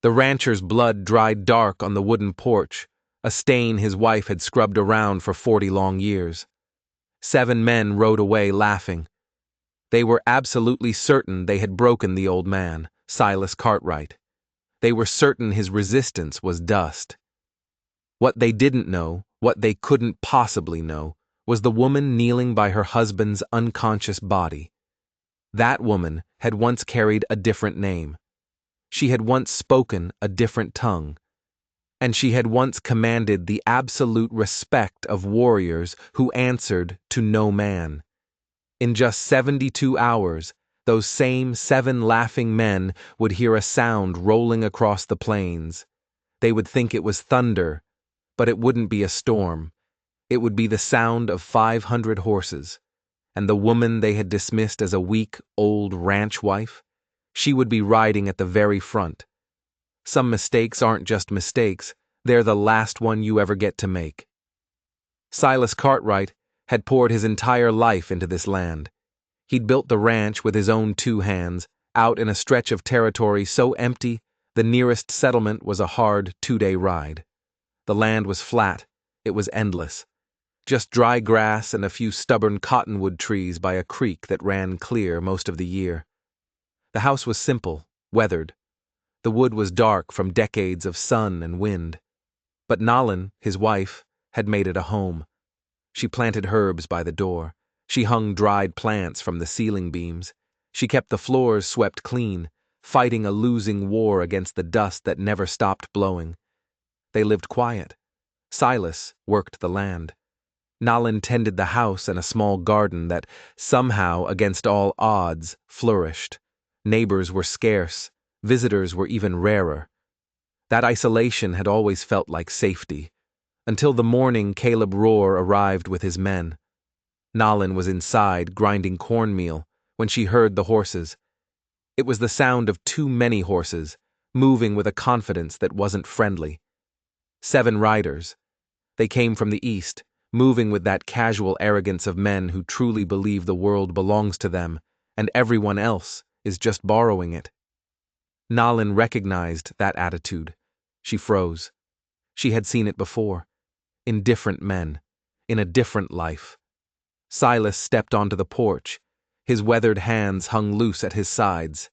The rancher's blood dried dark on the wooden porch, a stain his wife had scrubbed around for 40 long years. 7 men rode away laughing. They were absolutely certain they had broken the old man, Silas Cartwright. They were certain his resistance was dust. What they didn't know, what they couldn't possibly know, was the woman kneeling by her husband's unconscious body. That woman had once carried a different name. She had once spoken a different tongue. And she had once commanded the absolute respect of warriors who answered to no man. In just 72 hours, those same 7 laughing men would hear a sound rolling across the plains. They would think it was thunder, but it wouldn't be a storm. It would be the sound of 500 horses. And the woman they had dismissed as a weak, old ranch wife, she would be riding at the very front. Some mistakes aren't just mistakes, they're the last one you ever get to make. Silas Cartwright had poured his entire life into this land. He'd built the ranch with his own 2 hands, out in a stretch of territory so empty the nearest settlement was a hard 2-day ride. The land was flat, it was endless. Just dry grass and a few stubborn cottonwood trees by a creek that ran clear most of the year. The house was simple, weathered. The wood was dark from decades of sun and wind. But Nalin, his wife, had made it a home. She planted herbs by the door. She hung dried plants from the ceiling beams. She kept the floors swept clean, fighting a losing war against the dust that never stopped blowing. They lived quiet. Silas worked the land. Nalin tended the house and a small garden that, somehow against all odds, flourished. Neighbors were scarce. Visitors were even rarer. That isolation had always felt like safety, until the morning Caleb Rohr arrived with his men. Nalin was inside grinding cornmeal when she heard the horses. It was the sound of too many horses, moving with a confidence that wasn't friendly. 7 riders. They came from the east, moving with that casual arrogance of men who truly believe the world belongs to them, and everyone else is just borrowing it. Nalin recognized that attitude. She froze. She had seen it before, in different men, in a different life. Silas stepped onto the porch. His weathered hands hung loose at his sides.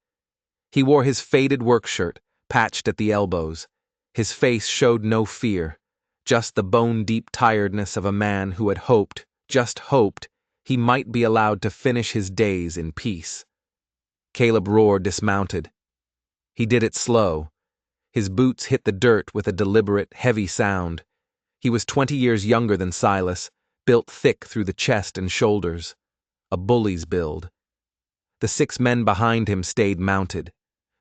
He wore his faded work shirt, patched at the elbows. His face showed no fear, just the bone-deep tiredness of a man who had hoped, just hoped, he might be allowed to finish his days in peace. Caleb Rohr dismounted. He did it slow. His boots hit the dirt with a deliberate, heavy sound. He was 20 years younger than Silas, built thick through the chest and shoulders. A bully's build. The 6 men behind him stayed mounted.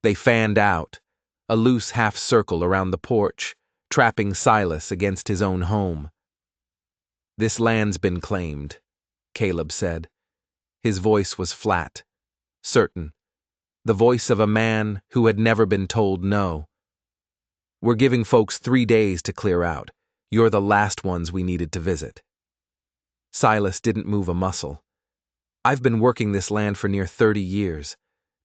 They fanned out, a loose half-circle around the porch, trapping Silas against his own home. "This land's been claimed," Caleb said. His voice was flat, certain. The voice of a man who had never been told no. "We're giving folks 3 days to clear out. You're the last ones we needed to visit." Silas didn't move a muscle. "I've been working this land for near 30 years,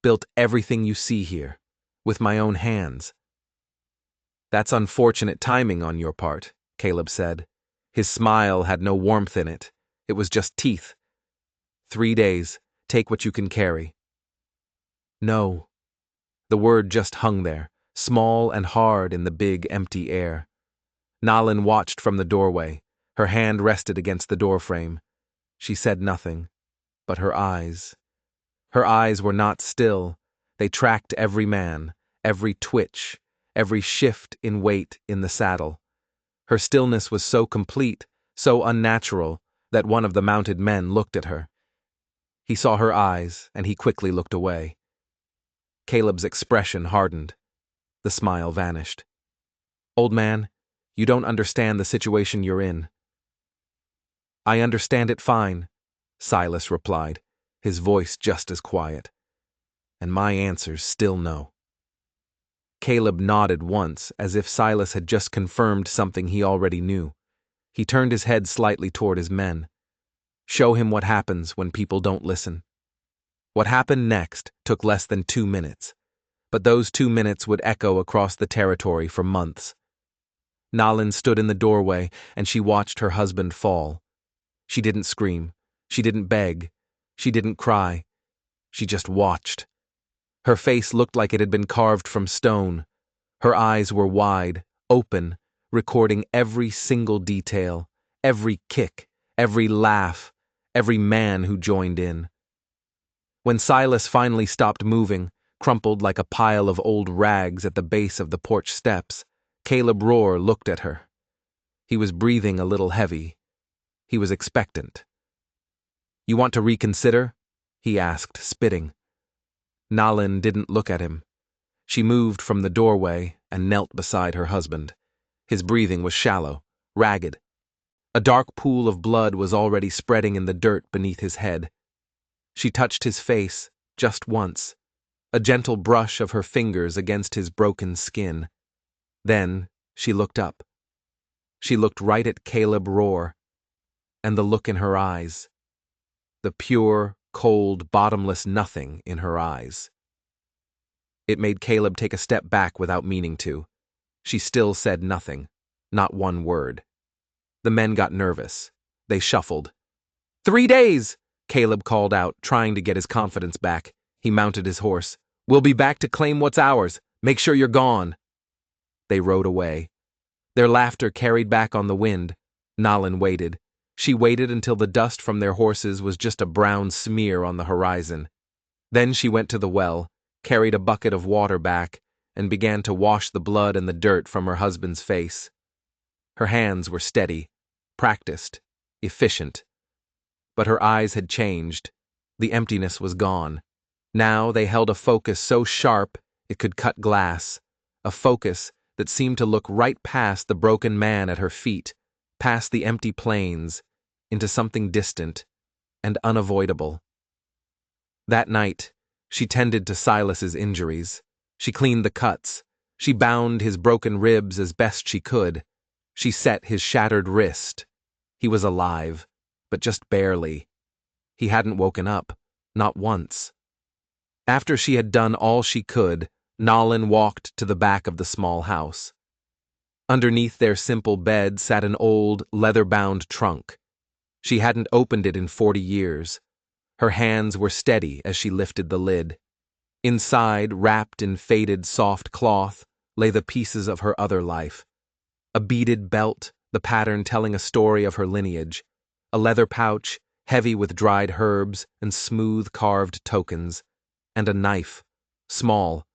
built everything you see here, with my own hands." "That's unfortunate timing on your part," Caleb said. His smile had no warmth in it. It was just teeth. 3 days. Take what you can carry." "No." The word just hung there, small and hard in the big, empty air. Nalin watched from the doorway. Her hand rested against the doorframe. She said nothing, but her eyes were not still. They tracked every man, every twitch, every shift in weight in the saddle. Her stillness was so complete, so unnatural, that one of the mounted men looked at her. He saw her eyes, and he quickly looked away. Caleb's expression hardened. The smile vanished. "Old man, you don't understand the situation you're in." "I understand it fine," Silas replied, his voice just as quiet. "And my answer's still no." Caleb nodded once, as if Silas had just confirmed something he already knew. He turned his head slightly toward his men. "Show him what happens when people don't listen." What happened next took less than 2 minutes. but those 2 minutes would echo across the territory for months. Nalin stood in the doorway, and she watched her husband fall. She didn't scream. She didn't beg. She didn't cry. She just watched. Her face looked like it had been carved from stone. Her eyes were wide, open, recording every single detail, every kick, every laugh, every man who joined in. When Silas finally stopped moving, crumpled like a pile of old rags at the base of the porch steps, Caleb Rohr looked at her. He was breathing a little heavy. He was expectant. "You want to reconsider?" he asked, spitting. Nalin didn't look at him. She moved from the doorway and knelt beside her husband. His breathing was shallow, ragged. A dark pool of blood was already spreading in the dirt beneath his head. She touched his face, just once, a gentle brush of her fingers against his broken skin. Then she looked up. She looked right at Caleb Rohr, and the look in her eyes, the pure, cold, bottomless nothing in her eyes. It made Caleb take a step back without meaning to. She still said nothing, not one word. The men got nervous. They shuffled. 3 days, Caleb called out, trying to get his confidence back. He mounted his horse. "We'll be back to claim what's ours. Make sure you're gone." They rode away. Their laughter carried back on the wind. Nalin waited. She waited until the dust from their horses was just a brown smear on the horizon. Then she went to the well, carried a bucket of water back, and began to wash the blood and the dirt from her husband's face. Her hands were steady, practiced, efficient. But her eyes had changed. The emptiness was gone. Now they held a focus so sharp it could cut glass, a focus that seemed to look right past the broken man at her feet, past the empty plains, into something distant and unavoidable. That night, she tended to Silas's injuries. She cleaned the cuts. She bound his broken ribs as best she could. She set his shattered wrist. He was alive, but just barely. He hadn't woken up, not once. After she had done all she could, Nalin walked to the back of the small house. Underneath their simple bed sat an old, leather-bound trunk. She hadn't opened it in 40 years. Her hands were steady as she lifted the lid. Inside, wrapped in faded, soft cloth, lay the pieces of her other life. A beaded belt, the pattern telling a story of her lineage. A leather pouch, heavy with dried herbs and smooth carved tokens. And a knife, small,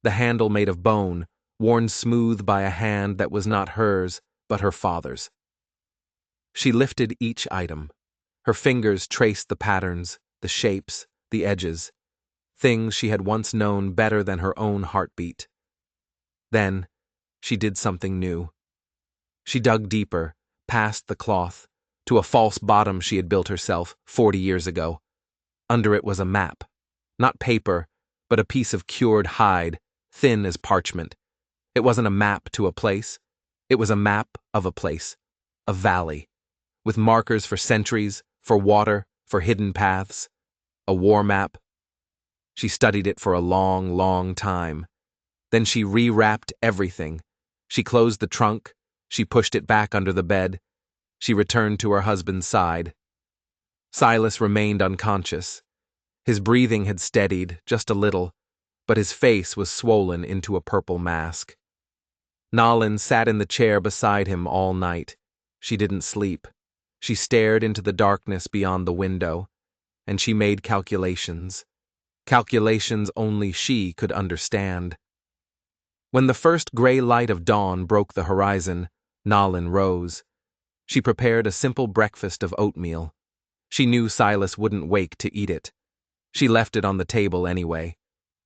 the handle made of bone, worn smooth by a hand that was not hers, but her father's. She lifted each item. Her fingers traced the patterns, the shapes, the edges, things she had once known better than her own heartbeat. Then, she did something new. She dug deeper, past the cloth, to a false bottom she had built herself 40 years ago. Under it was a map. Not paper, but a piece of cured hide, thin as parchment. It wasn't a map to a place. It was a map of a place, a valley, with markers for sentries, for water, for hidden paths. A war map. She studied it for a long, long time. Then she rewrapped everything. She closed the trunk. She pushed it back under the bed. She returned to her husband's side. Silas remained unconscious. His breathing had steadied, just a little, but his face was swollen into a purple mask. Nalin sat in the chair beside him all night. She didn't sleep. She stared into the darkness beyond the window, and she made calculations. Calculations only she could understand. When the first gray light of dawn broke the horizon, Nalin rose. She prepared a simple breakfast of oatmeal. She knew Silas wouldn't wake to eat it. She left it on the table anyway.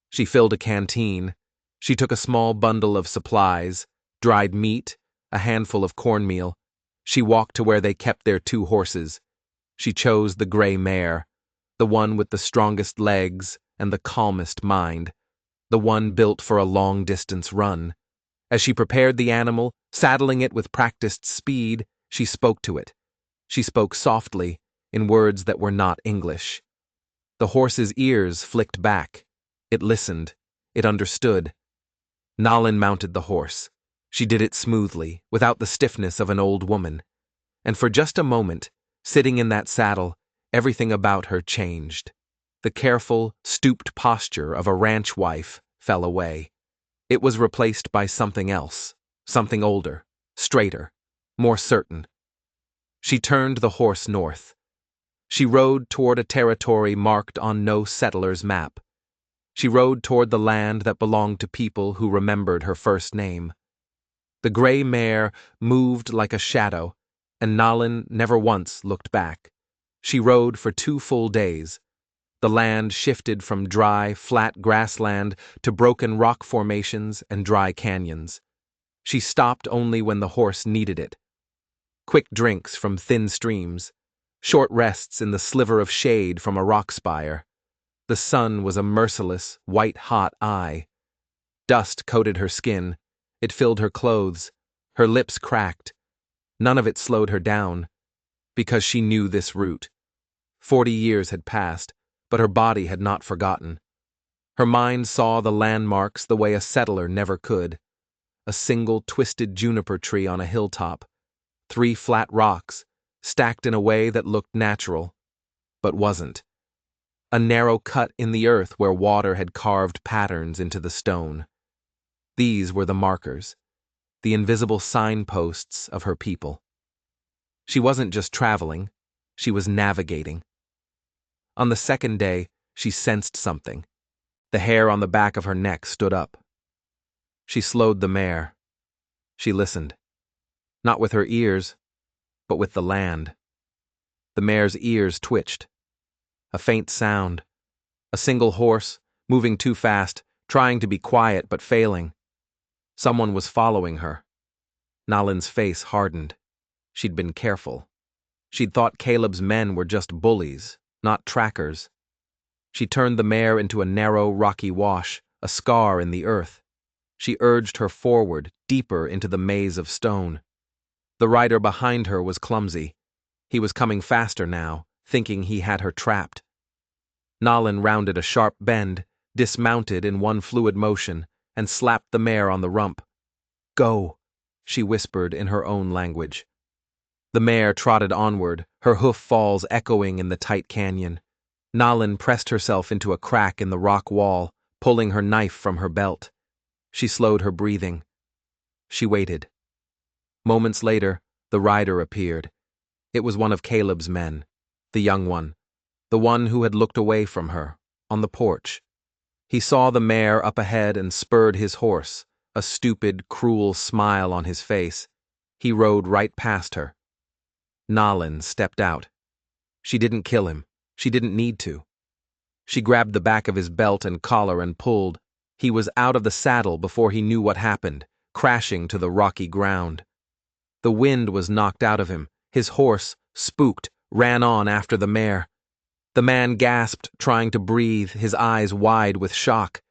She filled a canteen. She took a small bundle of supplies, dried meat, a handful of cornmeal. She walked to where they kept their 2 horses. She chose the gray mare, the one with the strongest legs and the calmest mind, the one built for a long-distance run. As she prepared the animal, saddling it with practiced speed, she spoke to it. She spoke softly, in words that were not English. The horse's ears flicked back. It listened. It understood. Nalin mounted the horse. She did it smoothly, without the stiffness of an old woman. And for just a moment, sitting in that saddle, everything about her changed. The careful, stooped posture of a ranch wife fell away. It was replaced by something else, something older, straighter, more certain. She turned the horse north. She rode toward a territory marked on no settler's map. She rode toward the land that belonged to people who remembered her first name. The gray mare moved like a shadow, and Nalin never once looked back. She rode for 2 full days. The land shifted from dry, flat grassland to broken rock formations and dry canyons. She stopped only when the horse needed it. Quick drinks from thin streams, short rests in the sliver of shade from a rock spire. The sun was a merciless, white-hot eye. Dust coated her skin. It filled her clothes. Her lips cracked. None of it slowed her down, because she knew this route. 40 years had passed, but her body had not forgotten. Her mind saw the landmarks the way a settler never could. A single twisted juniper tree on a hilltop. 3 flat rocks, stacked in a way that looked natural, but wasn't. A narrow cut in the earth where water had carved patterns into the stone. These were the markers, the invisible signposts of her people. She wasn't just traveling, she was navigating. On the second day, she sensed something. The hair on the back of her neck stood up. She slowed the mare. She listened. Not with her ears, but with the land. The mare's ears twitched. A faint sound. A single horse, moving too fast, trying to be quiet but failing. Someone was following her. Nalin's face hardened. She'd been careful. She'd thought Caleb's men were just bullies, not trackers. She turned the mare into a narrow, rocky wash, a scar in the earth. She urged her forward, deeper into the maze of stone. The rider behind her was clumsy. He was coming faster now, thinking he had her trapped. Nalin rounded a sharp bend, dismounted in one fluid motion, and slapped the mare on the rump. "Go," she whispered in her own language. The mare trotted onward, her hoof falls echoing in the tight canyon. Nalin pressed herself into a crack in the rock wall, pulling her knife from her belt. She slowed her breathing. She waited. Moments later, the rider appeared. It was one of Caleb's men, the young one, the one who had looked away from her, on the porch. He saw the mare up ahead and spurred his horse, a stupid, cruel smile on his face. He rode right past her. Nalin stepped out. She didn't kill him. She didn't need to. She grabbed the back of his belt and collar and pulled. He was out of the saddle before he knew what happened, crashing to the rocky ground. The wind was knocked out of him. His horse, spooked, ran on after the mare. The man gasped, trying to breathe, his eyes wide with shock.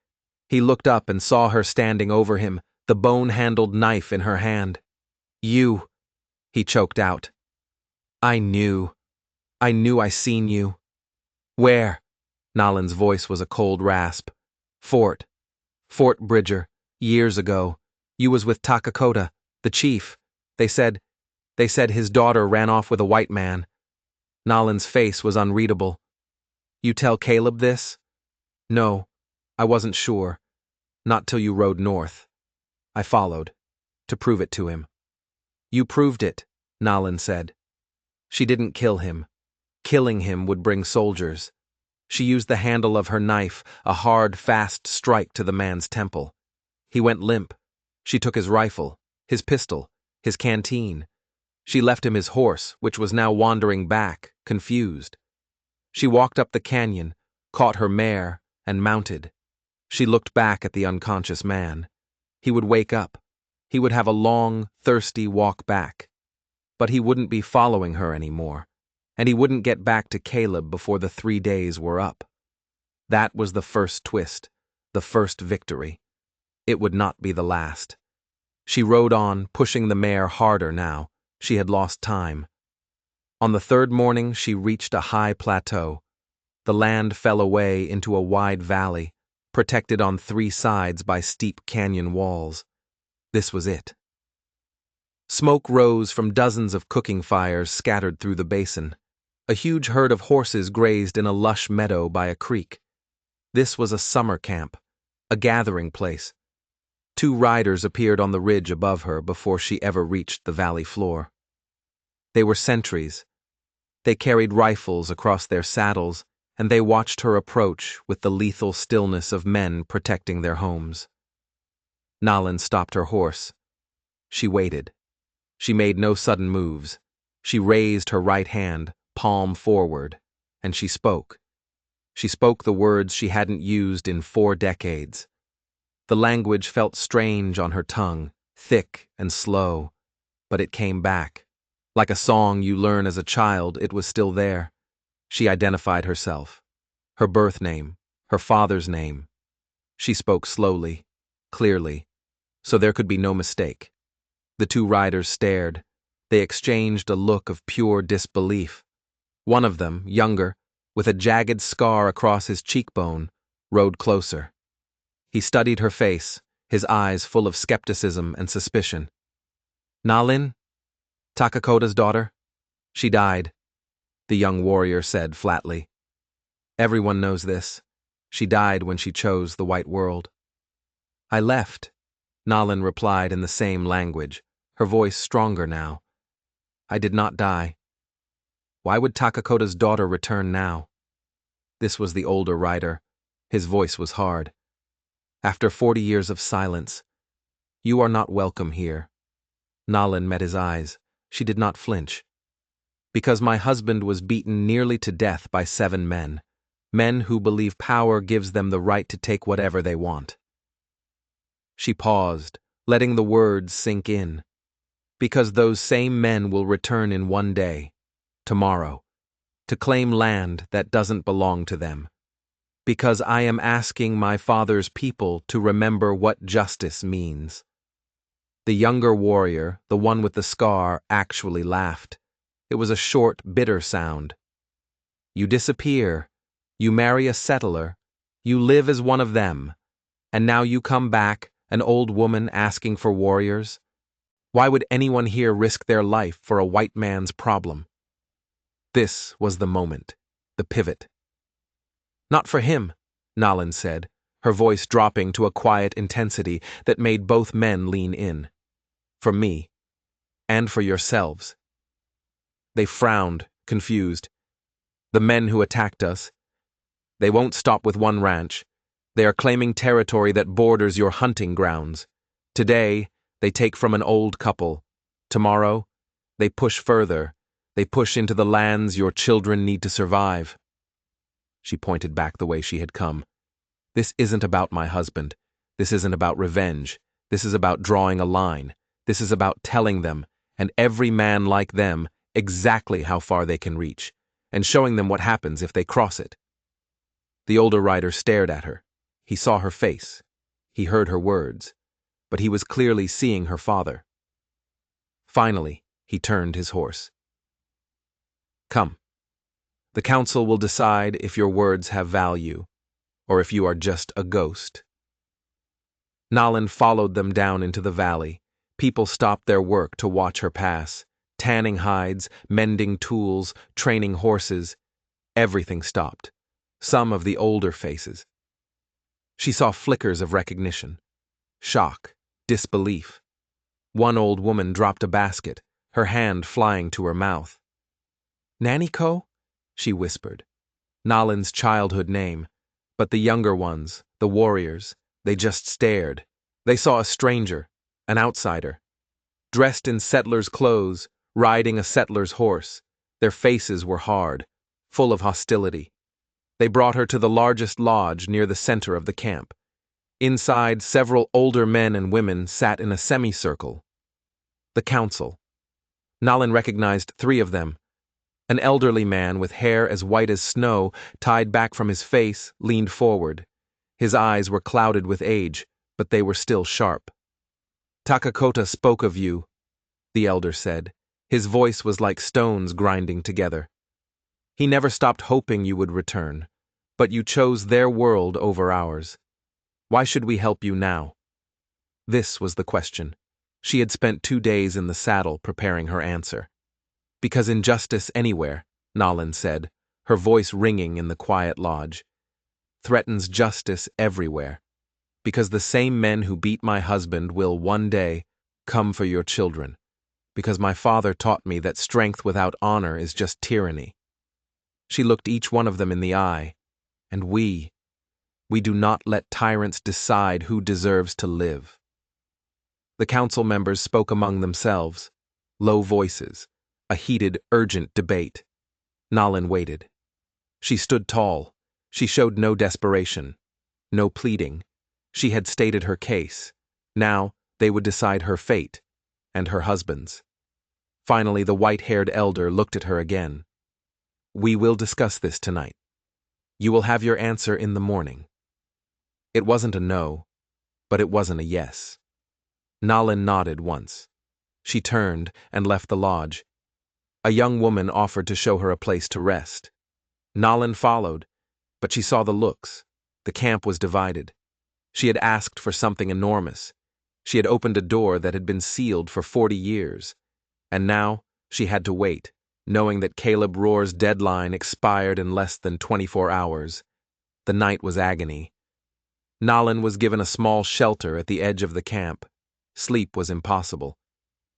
He looked up and saw her standing over him, the bone-handled knife in her hand. "You," he choked out. I knew I seen you." "Where?" Nalin's voice was a cold rasp. Fort Bridger, years ago. You was with Takakota, the chief. They said his daughter ran off with a white man." Nalin's face was unreadable. "You tell Caleb this?" "No, I wasn't sure. Not till you rode north. I followed, to prove it to him." "You proved it," Nalin said. She didn't kill him. Killing him would bring soldiers. She used the handle of her knife, a hard, fast strike to the man's temple. He went limp. She took his rifle, his pistol, his canteen. She left him his horse, which was now wandering back, confused. She walked up the canyon, caught her mare, and mounted. She looked back at the unconscious man. He would wake up. He would have a long, thirsty walk back. But he wouldn't be following her anymore, and he wouldn't get back to Caleb before the 3 days were up. That was the first twist, the first victory. It would not be the last. She rode on, pushing the mare harder now. She had lost time. On the 3rd morning, she reached a high plateau. The land fell away into a wide valley. protected on three sides by steep canyon walls. This was it. Smoke rose from dozens of cooking fires scattered through the basin. A huge herd of horses grazed in a lush meadow by a creek. This was a summer camp, a gathering place. Two riders appeared on the ridge above her before she ever reached the valley floor. They were sentries. They carried rifles across their saddles, and they watched her approach with the lethal stillness of men protecting their homes. Nalin stopped her horse. She waited. She made no sudden moves. She raised her right hand, palm forward, and she spoke. She spoke the words she hadn't used in 4 decades. The language felt strange on her tongue, thick and slow, but it came back. Like a song you learn as a child, it was still there. She identified herself, her birth name, her father's name. She spoke slowly, clearly, so there could be no mistake. The two riders stared. They exchanged a look of pure disbelief. One of them, younger, with a jagged scar across his cheekbone, rode closer. He studied her face, his eyes full of skepticism and suspicion. "Nalin? Takakota's daughter? She died," the young warrior said flatly. "Everyone knows this. She died when she chose the white world." "I left," Nalin replied in the same language, her voice stronger now. "I did not die. Why would Takakota's daughter return now?" This was the older rider. His voice was hard. "After 40 years of silence, you are not welcome here." Nalin met his eyes. She did not flinch. "Because my husband was beaten nearly to death by 7 men. Men who believe power gives them the right to take whatever they want." She paused, letting the words sink in. "Because those same men will return in one day, tomorrow, to claim land that doesn't belong to them. Because I am asking my father's people to remember what justice means." The younger warrior, the one with the scar, actually laughed. It was a short, bitter sound. "You disappear. You marry a settler. You live as one of them. And now you come back, an old woman asking for warriors? Why would anyone here risk their life for a white man's problem?" This was the moment, the pivot. "Not for him," Nalin said, her voice dropping to a quiet intensity that made both men lean in. "For me. And for yourselves." They frowned, confused. "The men who attacked us. They won't stop with one ranch. They are claiming territory that borders your hunting grounds. Today, they take from an old couple. Tomorrow, they push further. They push into the lands your children need to survive." She pointed back the way she had come. "This isn't about my husband. This isn't about revenge. This is about drawing a line. This is about telling them, and every man like them, exactly how far they can reach, and showing them what happens if they cross it." The older rider stared at her. He saw her face. He heard her words. But he was clearly seeing her father. Finally, he turned his horse. "Come. The council will decide if your words have value, or if you are just a ghost." Nalin followed them down into the valley. People stopped their work to watch her pass. Tanning hides, mending tools, training horses. Everything stopped. Some of the older faces. She saw flickers of recognition. Shock, disbelief. One old woman dropped a basket, her hand flying to her mouth. "Naniko?" she whispered. Nalin's childhood name. But the younger ones, the warriors, they just stared. They saw a stranger, an outsider. Dressed in settler's clothes, riding a settler's horse. Their faces were hard, full of hostility. They brought her to the largest lodge near the center of the camp. Inside, several older men and women sat in a semicircle. The council. Nalin recognized 3 of them. An elderly man with hair as white as snow, tied back from his face, leaned forward. His eyes were clouded with age, but they were still sharp. "Takakota spoke of you," the elder said. His voice was like stones grinding together. "He never stopped hoping you would return, but you chose their world over ours. Why should we help you now? This was the question. She had spent 2 days in the saddle preparing her answer. Because injustice anywhere, Nalin said, her voice ringing in the quiet lodge, threatens justice everywhere. Because the same men who beat my husband will one day come for your children. Because my father taught me that strength without honor is just tyranny. She looked each one of them in the eye, and we do not let tyrants decide who deserves to live. The council members spoke among themselves, low voices, a heated, urgent debate. Nalin waited. She stood tall. She showed no desperation, no pleading. She had stated her case. Now they would decide her fate, and her husband's. Finally, the white-haired elder looked at her again. We will discuss this tonight. You will have your answer in the morning. It wasn't a no, but it wasn't a yes. Nalin nodded once. She turned and left the lodge. A young woman offered to show her a place to rest. Nalin followed, but she saw the looks. The camp was divided. She had asked for something enormous. She had opened a door that had been sealed for 40 years. And now she had to wait, knowing that Caleb Roar's deadline expired in less than 24 hours. The night was agony. Nalin was given a small shelter at the edge of the camp. Sleep was impossible.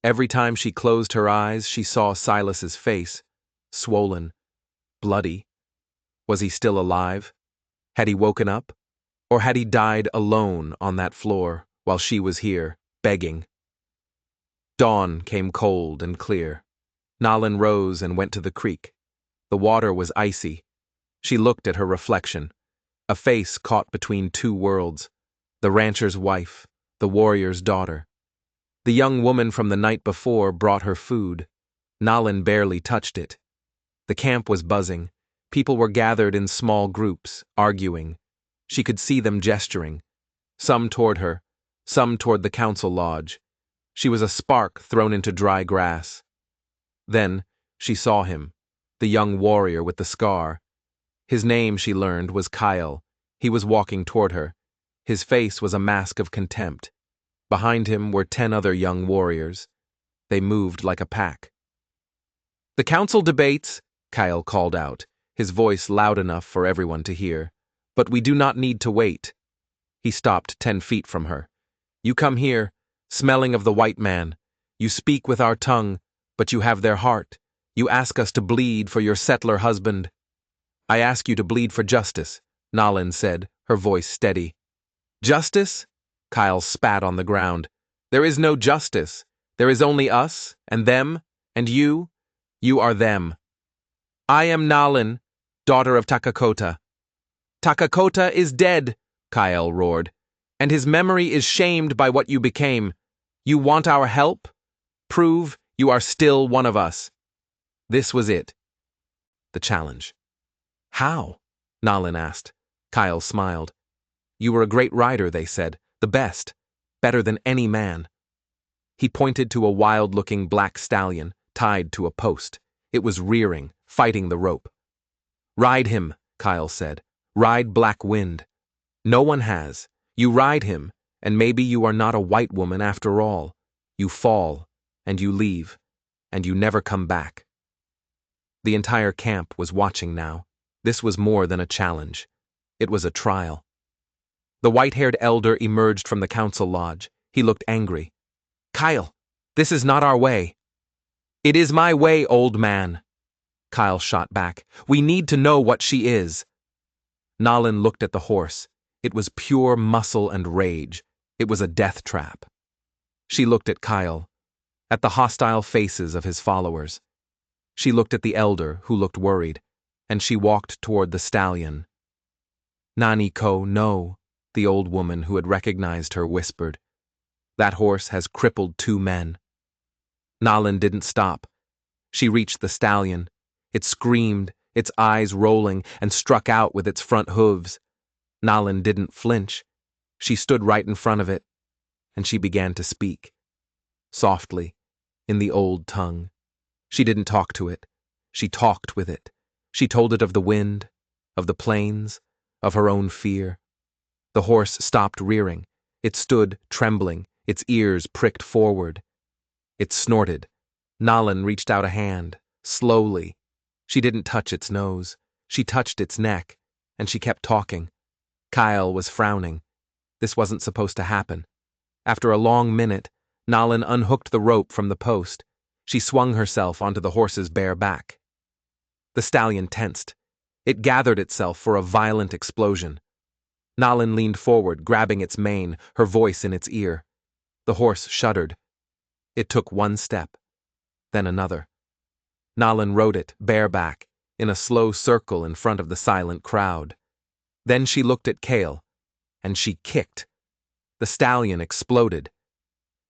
Every time she closed her eyes, she saw Silas's face, swollen, bloody. Was he still alive? Had he woken up? Or had he died alone on that floor while she was here, begging? Dawn came cold and clear. Nalin rose and went to the creek. The water was icy. She looked at her reflection, a face caught between two worlds, the rancher's wife, the warrior's daughter. The young woman from the night before brought her food. Nalin barely touched it. The camp was buzzing. People were gathered in small groups, arguing. She could see them gesturing, some toward her, some toward the council lodge. She was a spark thrown into dry grass. Then she saw him, the young warrior with the scar. His name, she learned, was Kyle. He was walking toward her. His face was a mask of contempt. Behind him were 10 other young warriors. They moved like a pack. "The council debates," Kyle called out, his voice loud enough for everyone to hear. "But we do not need to wait." He stopped 10 feet from her. "You come here, smelling of the white man. You speak with our tongue, but you have their heart. You ask us to bleed for your settler husband." "I ask you to bleed for justice," Nalin said, her voice steady. "Justice?" Kyle spat on the ground. "There is no justice. There is only us, and them, and you. You are them. I am Nalin, daughter of Takakota." "Takakota is dead," Kyle roared, "and his memory is shamed by what you became. You want our help? Prove you are still one of us." This was it. The challenge. "How?" Nalin asked. Kyle smiled. "You were a great rider," they said. "The best. Better than any man." He pointed to a wild-looking black stallion, tied to a post. It was rearing, fighting the rope. "Ride him," Kyle said. "Ride Black Wind. No one has. You ride him, and maybe you are not a white woman after all. You fall, and you leave, and you never come back." The entire camp was watching now. This was more than a challenge. It was a trial. The white-haired elder emerged from the council lodge. He looked angry. "Kyle, this is not our way." "It is my way, old man." Kyle shot back. "We need to know what she is." Nalin looked at the horse. It was pure muscle and rage. It was a death trap. She looked at Kyle, at the hostile faces of his followers. She looked at the elder, who looked worried, and she walked toward the stallion. "Nani ko, no," the old woman who had recognized her whispered. "That horse has crippled 2 men." Nalin didn't stop. She reached the stallion. It screamed, its eyes rolling, and struck out with its front hooves. Nalin didn't flinch. She stood right in front of it, and she began to speak. Softly, in the old tongue. She didn't talk to it. She talked with it. She told it of the wind, of the plains, of her own fear. The horse stopped rearing. It stood, trembling, its ears pricked forward. It snorted. Nalin reached out a hand, slowly. She didn't touch its nose. She touched its neck, and she kept talking. Kyle was frowning. This wasn't supposed to happen. After a long minute, Nalin unhooked the rope from the post. She swung herself onto the horse's bare back. The stallion tensed. It gathered itself for a violent explosion. Nalin leaned forward, grabbing its mane, her voice in its ear. The horse shuddered. It took one step, then another. Nalin rode it, bareback, in a slow circle in front of the silent crowd. Then she looked at Kale, and she kicked. The stallion exploded.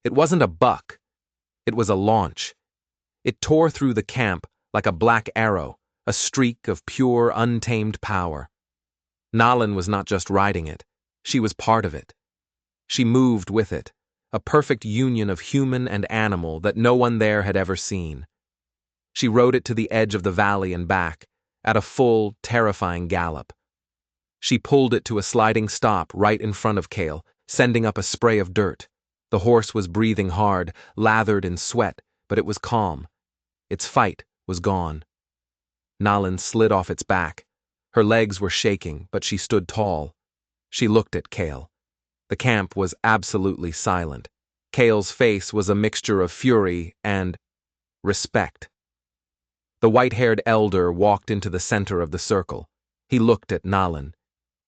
It wasn't a buck. It was a launch. It tore through the camp like a black arrow, a streak of pure, untamed power. Nalin was not just riding it. She was part of it. She moved with it, a perfect union of human and animal that no one there had ever seen. She rode it to the edge of the valley and back, at a full, terrifying gallop. She pulled it to a sliding stop right in front of Kale, sending up a spray of dirt. The horse was breathing hard, lathered in sweat, but it was calm. Its fight was gone. Nalin slid off its back. Her legs were shaking, but she stood tall. She looked at Kale. The camp was absolutely silent. Kale's face was a mixture of fury and respect. The white-haired elder walked into the center of the circle. He looked at Nalin.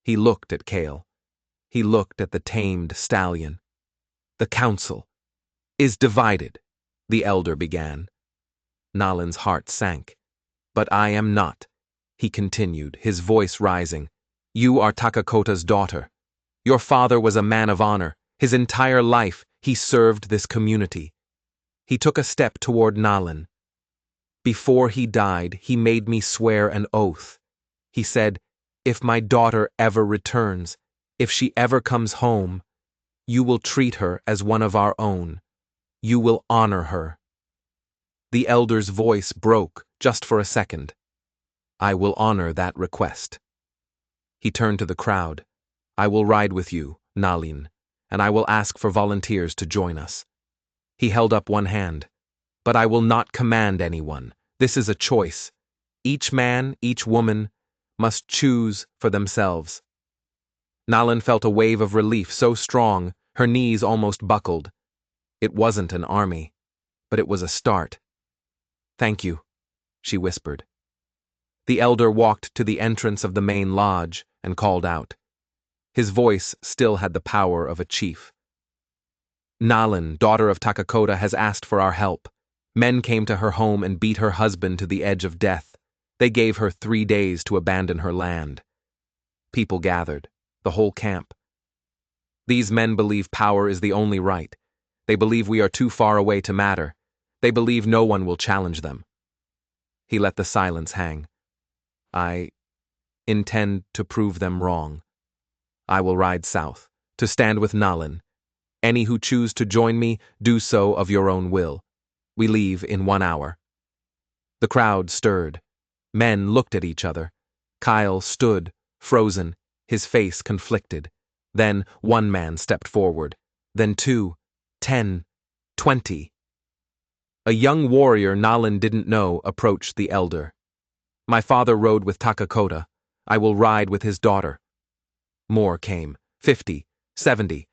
He looked at Kale. He looked at the tamed stallion. "The council is divided," the elder began. Nalin's heart sank. "But I am not," he continued, his voice rising. "You are Takakota's daughter. Your father was a man of honor. His entire life, he served this community." He took a step toward Nalin. "Before he died, he made me swear an oath. He said, if my daughter ever returns, if she ever comes home, you will treat her as one of our own. You will honor her." The elder's voice broke just for a second. "I will honor that request." He turned to the crowd. "I will ride with you, Nalin, and I will ask for volunteers to join us." He held up one hand. "But I will not command anyone. This is a choice. Each man, each woman, must choose for themselves." Nalin felt a wave of relief so strong, her knees almost buckled. It wasn't an army, but it was a start. "Thank you," she whispered. The elder walked to the entrance of the main lodge and called out. His voice still had the power of a chief. "Nalin, daughter of Takakota, has asked for our help. Men came to her home and beat her husband to the edge of death. They gave her 3 days to abandon her land." People gathered, the whole camp. "These men believe power is the only right. They believe we are too far away to matter. They believe no one will challenge them." He let the silence hang. "I intend to prove them wrong. I will ride south, to stand with Nalin. Any who choose to join me, do so of your own will. We leave in 1 hour." The crowd stirred. Men looked at each other. Kyle stood, frozen, his face conflicted. Then one man stepped forward. Then 2, 10, 20. A young warrior Nalin didn't know approached the elder. "My father rode with Takakota. I will ride with his daughter." More came, 50, 70.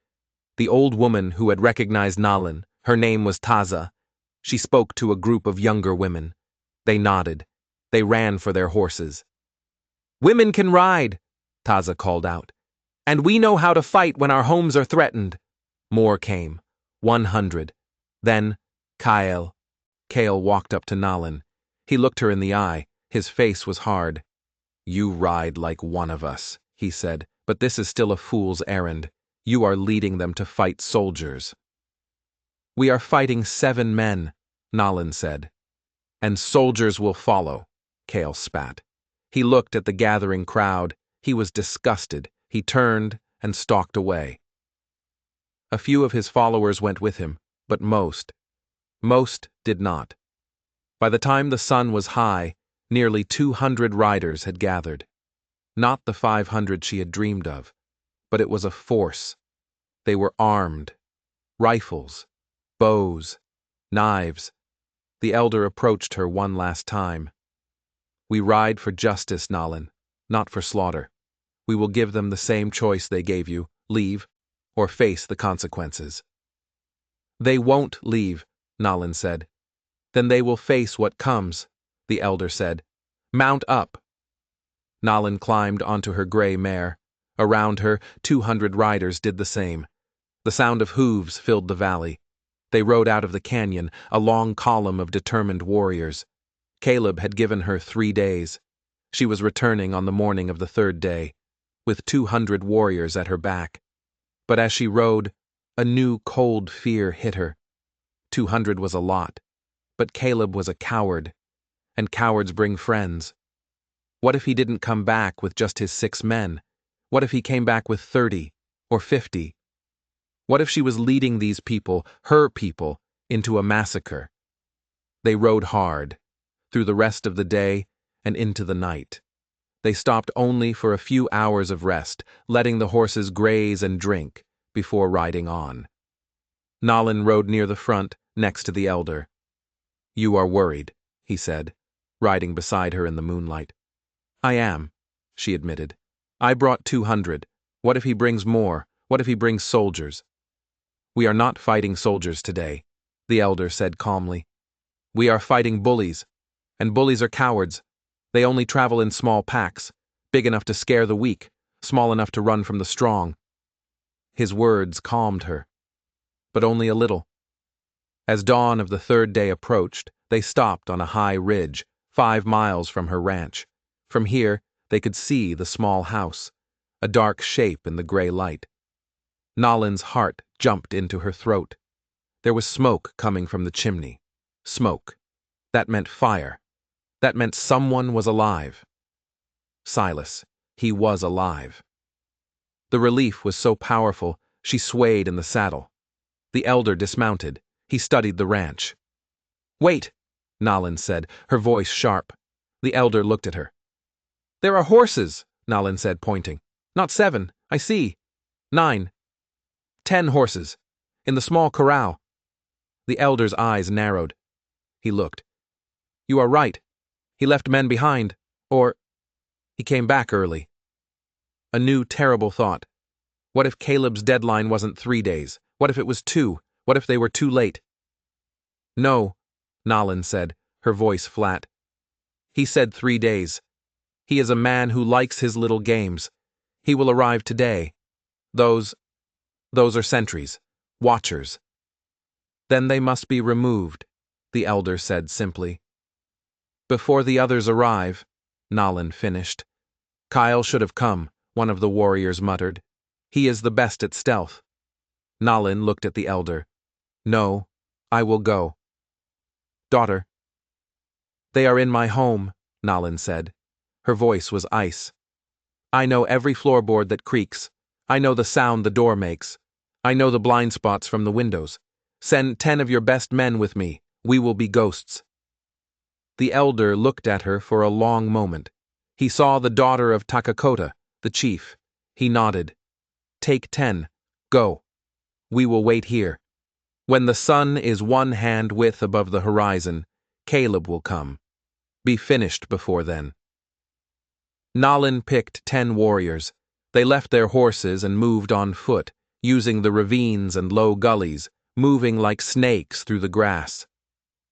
The old woman who had recognized Nalin, her name was Taza. She spoke to a group of younger women. They nodded. They ran for their horses. "Women can ride," Taza called out. "And we know how to fight when our homes are threatened." More came, 100. Then, Kale. Kale walked up to Nalin. He looked her in the eye. His face was hard. "You ride like one of us," he said, "but this is still a fool's errand. You are leading them to fight soldiers." "We are fighting 7 men," Nalin said. "And soldiers will follow," Kale spat. He looked at the gathering crowd. He was disgusted. He turned and stalked away. A few of his followers went with him, but most did not. By the time the sun was high, nearly 200 riders had gathered. Not the 500 she had dreamed of, but it was a force. They were armed. Rifles, bows, knives. The elder approached her one last time. "We ride for justice, Nalin, not for slaughter. We will give them the same choice they gave you, leave, or face the consequences." "They won't leave," Nalin said. "Then they will face what comes," the elder said. "Mount up." Nalin climbed onto her gray mare. Around her, 200 riders did the same. The sound of hooves filled the valley. They rode out of the canyon, a long column of determined warriors. Caleb had given her 3 days. She was returning on the morning of the 3rd day, with 200 warriors at her back. But as she rode, a new cold fear hit her. 200 was a lot, but Caleb was a coward, and cowards bring friends. What if he didn't come back with just his 6 men? What if he came back with 30 or 50? What if she was leading these people, her people, into a massacre? They rode hard, through the rest of the day and into the night. They stopped only for a few hours of rest, letting the horses graze and drink before riding on. Nalin rode near the front, next to the elder. "You are worried," he said, riding beside her in the moonlight. "I am," she admitted. "I brought 200. What if he brings more? What if he brings soldiers?" "We are not fighting soldiers today," the elder said calmly. "We are fighting bullies, and bullies are cowards. They only travel in small packs, big enough to scare the weak, small enough to run from the strong." His words calmed her, but only a little. As dawn of the 3rd day approached, they stopped on a high ridge, 5 miles from her ranch. From here, they could see the small house, a dark shape in the gray light. Nalin's heart jumped into her throat. There was smoke coming from the chimney. Smoke. That meant fire. That meant someone was alive. Silas. He was alive. The relief was so powerful, she swayed in the saddle. The elder dismounted. He studied the ranch. "Wait," Nalin said, her voice sharp. The elder looked at her. "There are horses," Nalin said, pointing. "Not 7, I see. 9. 10 horses. In the small corral." The elder's eyes narrowed. He looked. "You are right. He left men behind. Or he came back early." A new terrible thought. What if Caleb's deadline wasn't 3 days? What if it was 2? What if they were too late? "No," Nalin said, her voice flat. "He said 3 days. He is a man who likes his little games. He will arrive today. Those are sentries, watchers." "Then they must be removed," the elder said simply. "Before the others arrive," Nalin finished. "Kyle should have come," one of the warriors muttered. "He is the best at stealth." Nalin looked at the elder. "No, I will go." "Daughter." "They are in my home," Nalin said. Her voice was ice. "I know every floorboard that creaks. I know the sound the door makes. I know the blind spots from the windows. Send 10 of your best men with me. We will be ghosts." The elder looked at her for a long moment. He saw the daughter of Takakota, the chief. He nodded. "Take 10. Go. We will wait here. When the sun is 1 hand width above the horizon, Caleb will come. Be finished before then." Nalin picked 10 warriors. They left their horses and moved on foot, using the ravines and low gullies, moving like snakes through the grass.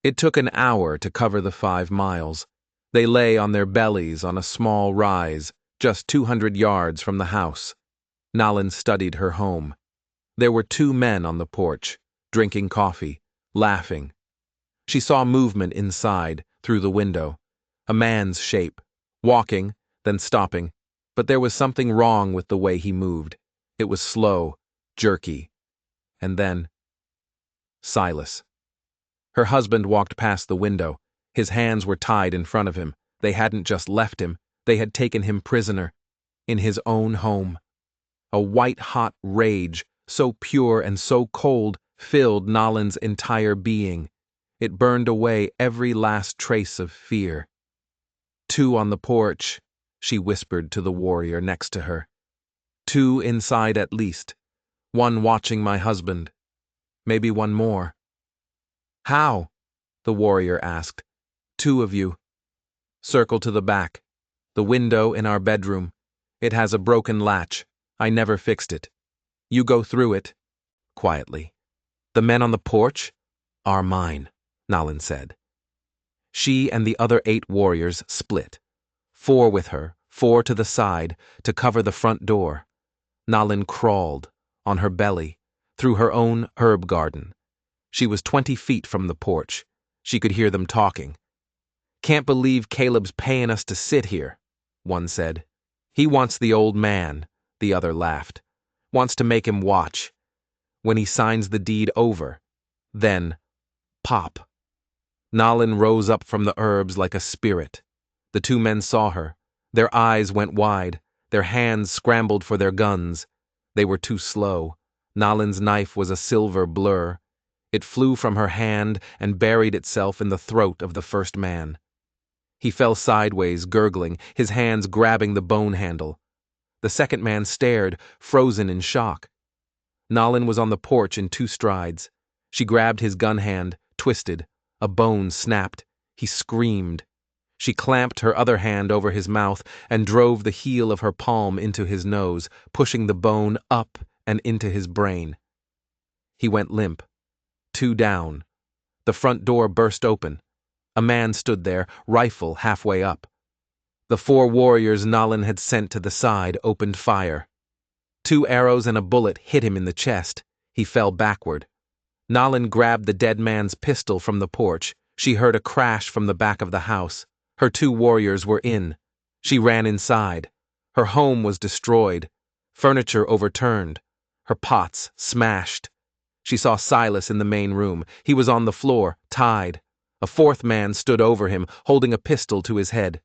It took an hour to cover the 5 miles. They lay on their bellies on a small rise, just 200 yards from the house. Nalin studied her home. There were 2 men on the porch, drinking coffee, laughing. She saw movement inside, through the window. A man's shape, walking, then stopping, but there was something wrong with the way he moved. It was slow, jerky. And then, Silas. Her husband walked past the window. His hands were tied in front of him. They hadn't just left him, they had taken him prisoner. In his own home. A white-hot rage, so pure and so cold, filled Nalin's entire being. It burned away every last trace of fear. 2 on the porch, she whispered to the warrior next to her. 2 inside at least. 1 watching my husband. Maybe 1 more. How? The warrior asked. 2 of you. Circle to the back. The window in our bedroom. It has a broken latch. I never fixed it. You go through it. Quietly. The men on the porch are mine, Nalin said. She and the other 8 warriors split. 4 with her, 4 to the side, to cover the front door. Nalin crawled, on her belly, through her own herb garden. She was 20 feet from the porch. She could hear them talking. Can't believe Caleb's paying us to sit here, one said. He wants the old man, the other laughed. Wants to make him watch. When he signs the deed over. Then, pop. Nalin rose up from the herbs like a spirit. The 2 men saw her. Their eyes went wide. Their hands scrambled for their guns. They were too slow. Nalin's knife was a silver blur. It flew from her hand and buried itself in the throat of the first man. He fell sideways, gurgling, his hands grabbing the bone handle. The second man stared, frozen in shock. Nalin was on the porch in 2 strides. She grabbed his gun hand, twisted. A bone snapped. He screamed. She clamped her other hand over his mouth and drove the heel of her palm into his nose, pushing the bone up and into his brain. He went limp. 2 down. The front door burst open. A man stood there, rifle halfway up. The 4 warriors Nalin had sent to the side opened fire. 2 arrows and a bullet hit him in the chest. He fell backward. Nalin grabbed the dead man's pistol from the porch. She heard a crash from the back of the house. Her 2 warriors were in. She ran inside. Her home was destroyed. Furniture overturned. Her pots smashed. She saw Silas in the main room. He was on the floor, tied. A 4th man stood over him, holding a pistol to his head.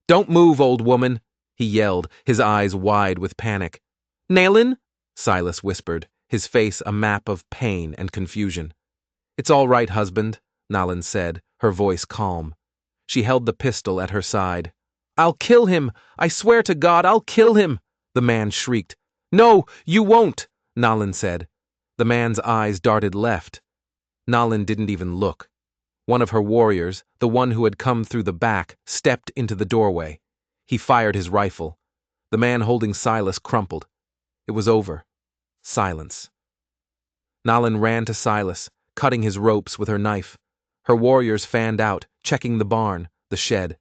"Don't move, old woman," he yelled, his eyes wide with panic. "Nalin?" Silas whispered, his face a map of pain and confusion. "It's all right, husband," Nalin said, her voice calm. She held the pistol at her side. "I'll kill him! I swear to God, I'll kill him!" the man shrieked. "No, you won't," Nalin said. The man's eyes darted left. Nalin didn't even look. One of her warriors, the one who had come through the back, stepped into the doorway. He fired his rifle. The man holding Silas crumpled. It was over. Silence. Nalin ran to Silas, cutting his ropes with her knife. Her warriors fanned out, checking the barn, the shed.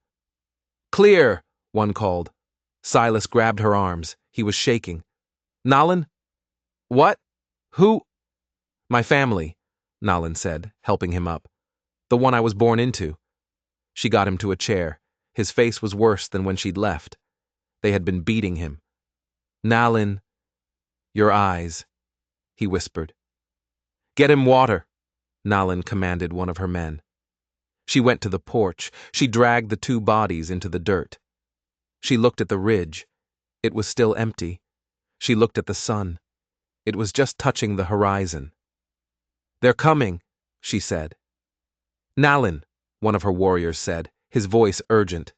"Clear!" one called. Silas grabbed her arms. He was shaking. "Nalin? What? Who?" "My family," Nalin said, helping him up. "The one I was born into." She got him to a chair. His face was worse than when she'd left. They had been beating him. "Nalin, your eyes," he whispered. "Get him water," Nalin commanded one of her men. She went to the porch. She dragged the 2 bodies into the dirt. She looked at the ridge. It was still empty. She looked at the sun. It was just touching the horizon. "They're coming," she said. "Nalin," one of her warriors said, his voice urgent.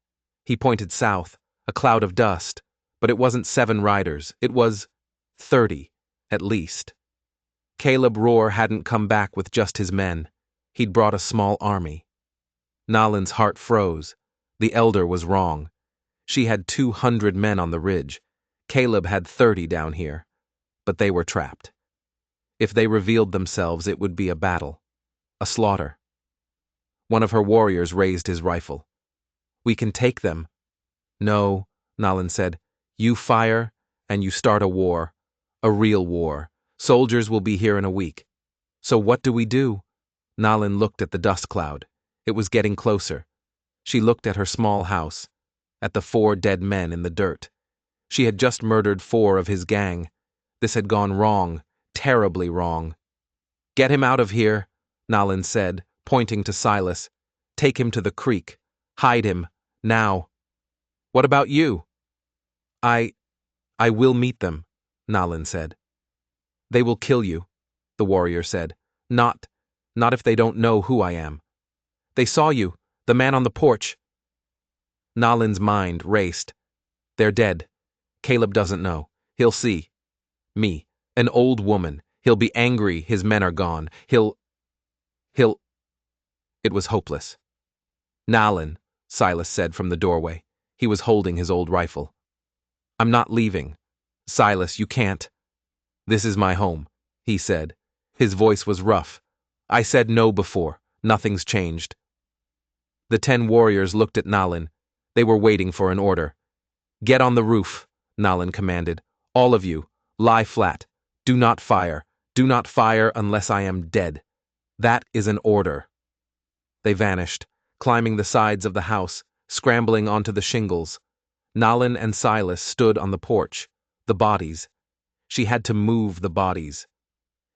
He pointed south, a cloud of dust, but it wasn't 7 riders. It was 30, at least. Caleb Rohr hadn't come back with just his men. He'd brought a small army. Nalin's heart froze. The elder was wrong. She had 200 men on the ridge. Caleb had 30 down here. But they were trapped. If they revealed themselves, it would be a battle. A slaughter. One of her warriors raised his rifle. "We can take them." "No," Nalin said. "You fire, and you start a war. A real war. Soldiers will be here in a week." "So what do we do?" Nalin looked at the dust cloud. It was getting closer. She looked at her small house, at the 4 dead men in the dirt. She had just murdered 4 of his gang. This had gone wrong, terribly wrong. "Get him out of here," Nalin said, pointing to Silas. "Take him to the creek. Hide him, now." "What about you?" I will meet them," Nalin said. "They will kill you," the warrior said. Not if they don't know who I am." "They saw you, the man on the porch." Nalin's mind raced. "They're dead. Caleb doesn't know. He'll see. Me, an old woman. He'll be angry his men are gone. He'll... It was hopeless. Nalin, Silas said from the doorway. He was holding his old rifle. I'm not leaving. Silas, you can't. This is my home, he said. His voice was rough. I said no before. Nothing's changed. The 10 warriors looked at Nalin. They were waiting for an order. Get on the roof, Nalin commanded. All of you, lie flat. Do not fire. Do not fire unless I am dead. That is an order. They vanished, climbing the sides of the house, scrambling onto the shingles. Nalin and Silas stood on the porch. The bodies. She had to move the bodies.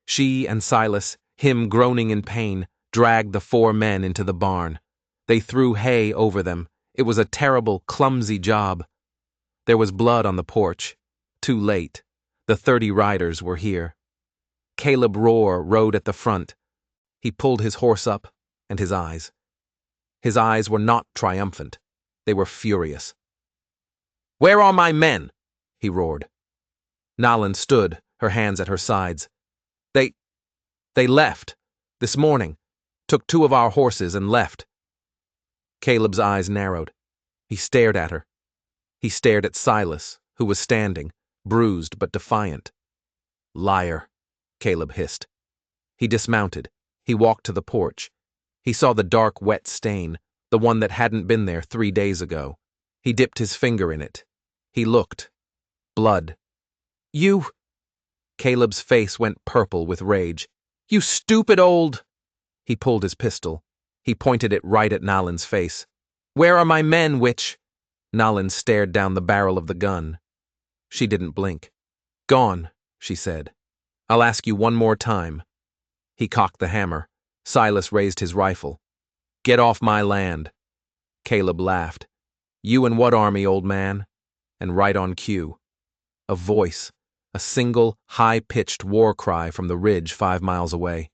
She and Silas, him groaning in pain, dragged the 4 men into the barn. They threw hay over them. It was a terrible, clumsy job. There was blood on the porch. Too late. The 30 riders were here. Caleb Rohr rode at the front. He pulled his horse up, and his eyes. His eyes were not triumphant. They were furious. "Where are my men?" he roared. Nalin stood, her hands at her sides. They left. This morning. Took 2 of our horses and left. Caleb's eyes narrowed. He stared at her. He stared at Silas, who was standing, bruised but defiant. Liar, Caleb hissed. He dismounted. He walked to the porch. He saw the dark, wet stain, the one that hadn't been there 3 days ago. He dipped his finger in it. He looked. Blood. You... Caleb's face went purple with rage. You stupid old... He pulled his pistol. He pointed it right at Nalin's face. Where are my men, witch? Nalin stared down the barrel of the gun. She didn't blink. Gone, she said. I'll ask you one more time. He cocked the hammer. Silas raised his rifle. Get off my land. Caleb laughed. You and what army, old man? And right on cue. A voice. A single, high-pitched war cry from the ridge 5 miles away.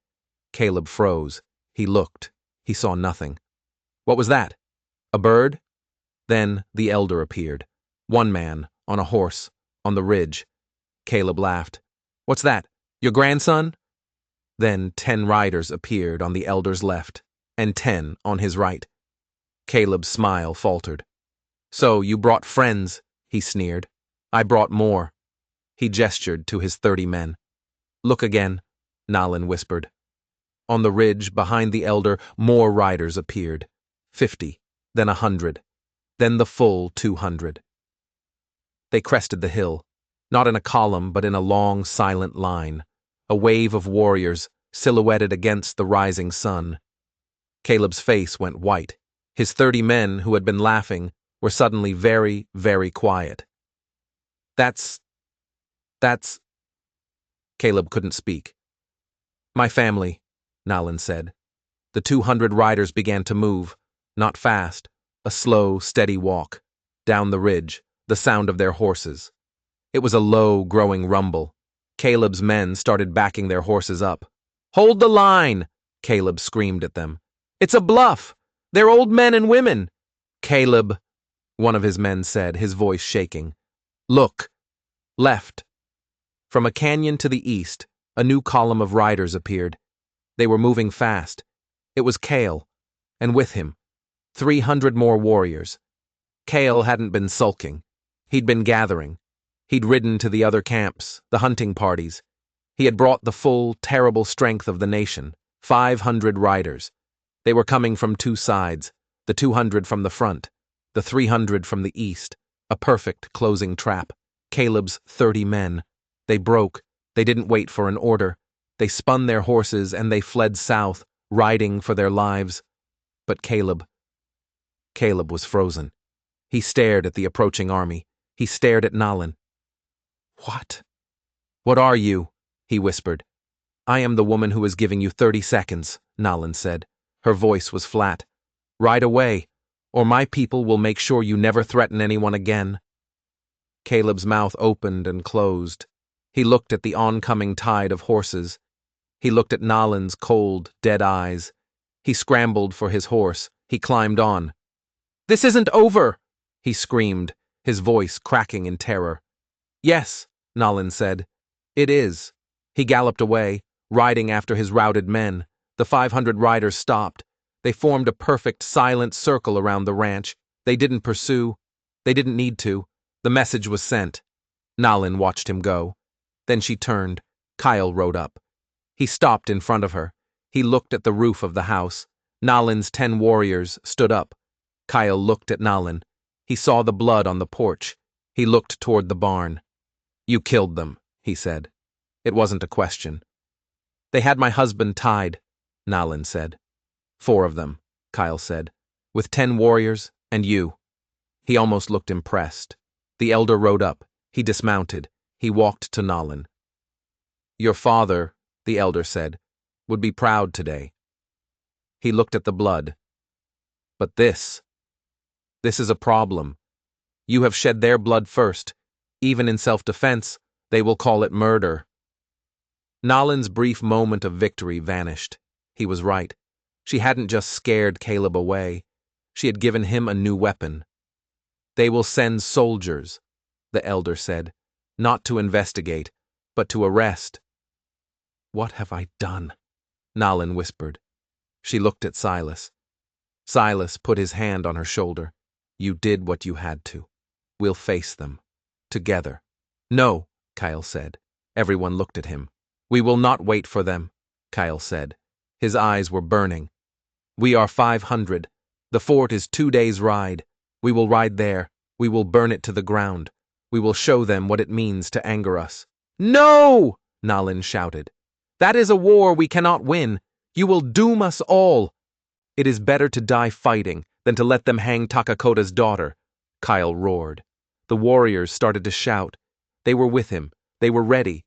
Caleb froze. He looked. He saw nothing. What was that? A bird? Then the elder appeared. 1 man, on a horse, on the ridge. Caleb laughed. What's that? Your grandson? Then 10 riders appeared on the elder's left, and 10 on his right. Caleb's smile faltered. So you brought friends, he sneered. I brought more. He gestured to his 30 men. Look again, Nalin whispered. On the ridge, behind the elder, more riders appeared. 50, then 100, then the full 200. They crested the hill, not in a column but in a long, silent line, a wave of warriors silhouetted against the rising sun. Caleb's face went white. His 30 men, who had been laughing, were suddenly very, very quiet. That's... Caleb couldn't speak. My family, Nalin said. The 200 riders began to move, not fast, a slow, steady walk, down the ridge, the sound of their horses. It was a low, growing rumble. Caleb's men started backing their horses up. Hold the line, Caleb screamed at them. It's a bluff. They're old men and women. Caleb, one of his men said, his voice shaking. Look. Left. From a canyon to the east, a new column of riders appeared. They were moving fast. It was Cale, and with him, 300 more warriors. Cale hadn't been sulking. He'd been gathering. He'd ridden to the other camps, the hunting parties. He had brought the full, terrible strength of the nation, 500 riders. They were coming from 2 sides, the 200 from the front, the 300 from the east, a perfect closing trap. Caleb's 30 men. They broke. They didn't wait for an order. They spun their horses and they fled south, riding for their lives. But Caleb was frozen. He stared at the approaching army. He stared at Nalin. What? What are you? He whispered. I am the woman who is giving you 30 seconds, Nalin said. Her voice was flat. Ride away, or my people will make sure you never threaten anyone again. Caleb's mouth opened and closed. He looked at the oncoming tide of horses. He looked at Nalin's cold, dead eyes. He scrambled for his horse. He climbed on. This isn't over, he screamed, his voice cracking in terror. Yes, Nalin said. It is. He galloped away, riding after his routed men. The 500 riders stopped. They formed a perfect silent circle around the ranch. They didn't pursue. They didn't need to. The message was sent. Nalin watched him go. Then she turned. Kyle rode up. He stopped in front of her. He looked at the roof of the house. Nalin's 10 warriors stood up. Kyle looked at Nalin. He saw the blood on the porch. He looked toward the barn. "You killed them," he said. It wasn't a question. "They had my husband tied," Nalin said. "4 of them," Kyle said, "with 10 warriors and you." He almost looked impressed. The elder rode up. He dismounted. He walked to Nalin. "Your father," the elder said, "would be proud today." He looked at the blood. "But this is a problem. You have shed their blood first. Even in self-defense, they will call it murder." Nalin's brief moment of victory vanished. He was right. She hadn't just scared Caleb away. She had given him a new weapon. "They will send soldiers," the elder said, "not to investigate, but to arrest." "What have I done?" Nalin whispered. She looked at Silas. Silas put his hand on her shoulder. "You did what you had to. We'll face them. Together." "No," Kyle said. Everyone looked at him. "We will not wait for them," Kyle said. His eyes were burning. "We are 500. The fort is 2 days' ride. We will ride there. We will burn it to the ground. We will show them what it means to anger us." "No!" Nalin shouted. "That is a war we cannot win. You will doom us all." "It is better to die fighting than to let them hang Takakota's daughter," Kyle roared. The warriors started to shout. They were with him. They were ready.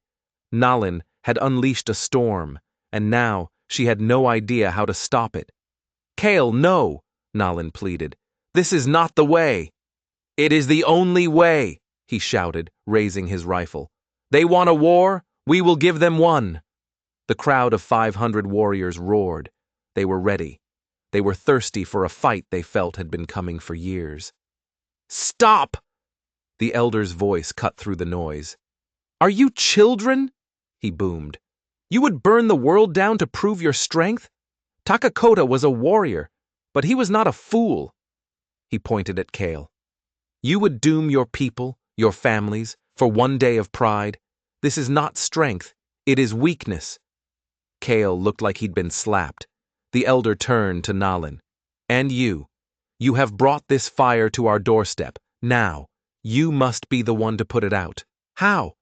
Nalin had unleashed a storm, and now she had no idea how to stop it. "Kale, no!" Nalin pleaded. "This is not the way." "It is the only way," he shouted, raising his rifle. "They want a war? We will give them one." The crowd of 500 warriors roared. They were ready. They were thirsty for a fight they felt had been coming for years. "Stop!" The elder's voice cut through the noise. "Are you children?" he boomed. "You would burn the world down to prove your strength? Takakota was a warrior, but he was not a fool." He pointed at Kale. "You would doom your people, your families, for 1 day of pride. This is not strength. It is weakness." Kale looked like he'd been slapped. The elder turned to Nalin. "And you. You have brought this fire to our doorstep. Now, you must be the one to put it out." "How?"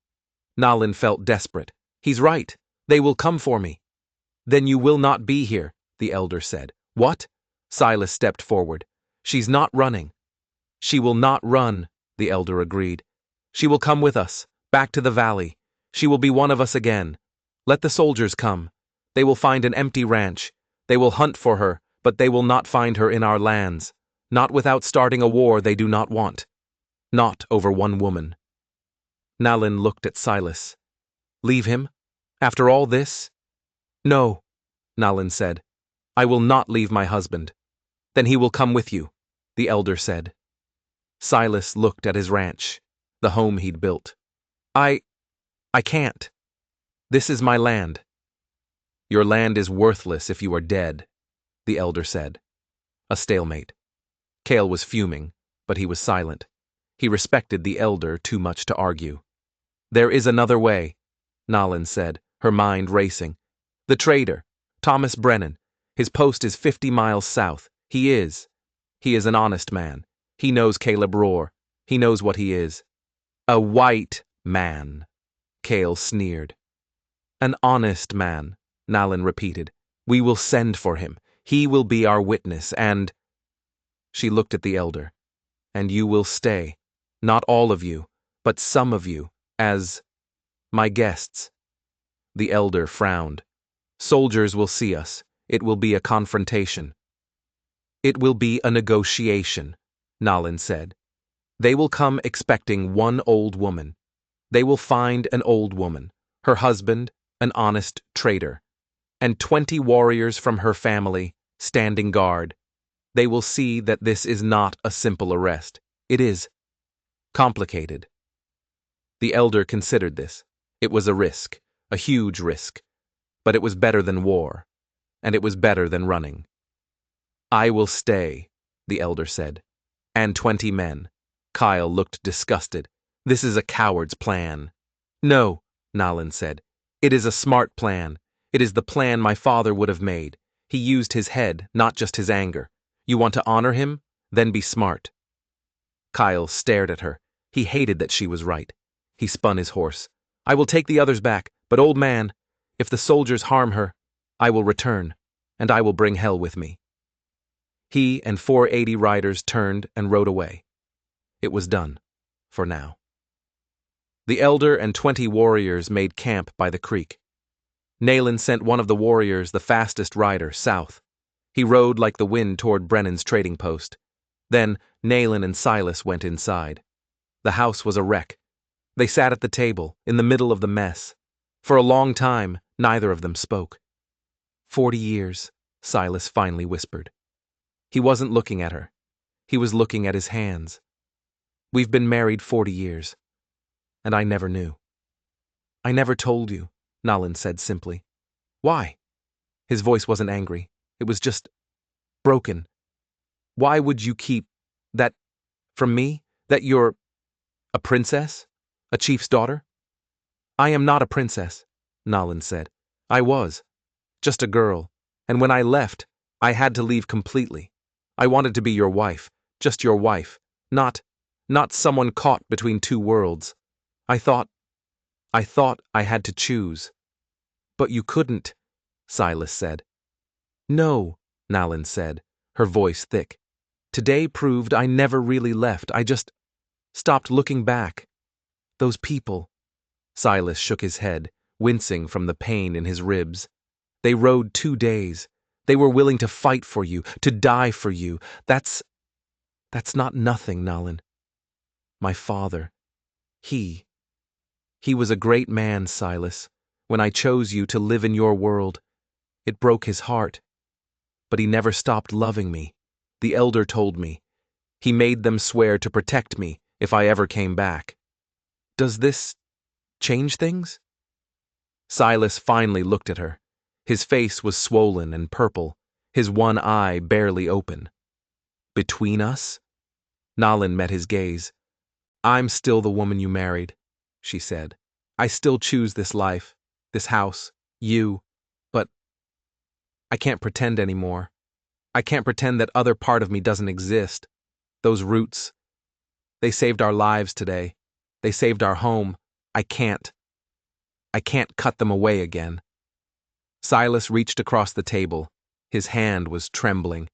Nalin felt desperate. "He's right. They will come for me." "Then you will not be here," the elder said. "What?" Silas stepped forward. "She's not running." "She will not run," the elder agreed. "She will come with us, back to the valley. She will be one of us again. Let the soldiers come. They will find an empty ranch. They will hunt for her, but they will not find her in our lands. Not without starting a war they do not want. Not over one woman." Nalin looked at Silas. "Leave him? After all this?" "No," Nalin said. "I will not leave my husband." "Then he will come with you," the elder said. Silas looked at his ranch, the home he'd built. I can't. This is my land." "Your land is worthless if you are dead," the elder said. A stalemate. Kale was fuming, but he was silent. He respected the elder too much to argue. "There is another way," Nalin said, her mind racing. "The trader, Thomas Brennan. His post is 50 miles south. He is an honest man. He knows Caleb Rohr. He knows what he is." "A white man," Kale sneered. "An honest man," Nalin repeated. "We will send for him. He will be our witness, and—" She looked at the elder. "And you will stay. Not all of you, but some of you, as my guests." The elder frowned. "Soldiers will see us. It will be a confrontation." "It will be a negotiation," Nalin said. "They will come expecting one old woman. They will find an old woman, her husband, an honest trader, and 20 warriors from her family, standing guard. They will see that this is not a simple arrest. It is complicated." The elder considered this. It was a risk, a huge risk, but it was better than war, and it was better than running. I will stay, the elder said. And 20 men. Kyle looked disgusted. This is a coward's plan. No, Nalin said. It is a smart plan. It is the plan my father would have made. He used his head, not just his anger. You want to honor him? Then be smart. Kyle stared at her. He hated that she was right. He spun his horse. I will take the others back, but old man, if the soldiers harm her, I will return, and I will bring hell with me. He and 480 riders turned and rode away. It was done, for now. The elder and 20 warriors made camp by the creek. Nalin sent one of the warriors, the fastest rider, south. He rode like the wind toward Brennan's trading post. Then Nalin and Silas went inside. The house was a wreck. They sat at the table, in the middle of the mess. For a long time, neither of them spoke. 40 years, Silas finally whispered. He wasn't looking at her. He was looking at his hands. We've been married 40 years, and I never knew. I never told you, Nalin said simply. Why? His voice wasn't angry. It was just broken. Why would you keep that from me? That you're a princess? A chief's daughter? I am not a princess, Nalin said. I was. Just a girl. And when I left, I had to leave completely. I wanted to be your wife. Just your wife. Not someone caught between two worlds. I thought I had to choose. But you couldn't, Silas said. No, Nalin said, her voice thick. Today proved I never really left. I just stopped looking back. Those people. Silas shook his head, wincing from the pain in his ribs. They rode 2 days. They were willing to fight for you, to die for you. That's not nothing, Nalin. My father. He was a great man, Silas. When I chose you to live in your world, it broke his heart. But he never stopped loving me. The elder told me. He made them swear to protect me if I ever came back. Does this change things? Silas finally looked at her. His face was swollen and purple, his one eye barely open. Between us? Nalin met his gaze. I'm still the woman you married, she said. I still choose this life, this house, you, but I can't pretend anymore. I can't pretend that other part of me doesn't exist. Those roots. They saved our lives today. They saved our home. I can't cut them away again. Silas reached across the table. His hand was trembling.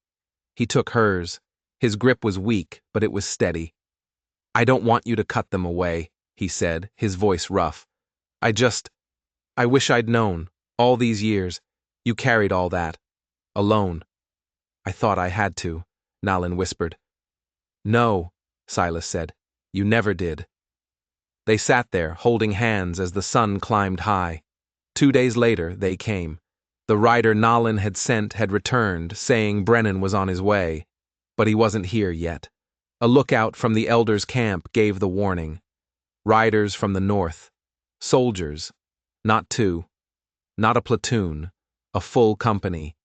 He took hers. His grip was weak, but it was steady. I don't want you to cut them away, he said, his voice rough. I wish I'd known, all these years. You carried all that. Alone. I thought I had to, Nalin whispered. No, Silas said. You never did. They sat there, holding hands as the sun climbed high. 2 days later, they came. The rider Nalin had sent had returned, saying Brennan was on his way, but he wasn't here yet. A lookout from the elders' camp gave the warning. Riders from the north. Soldiers. Not 2. Not a platoon. A full company.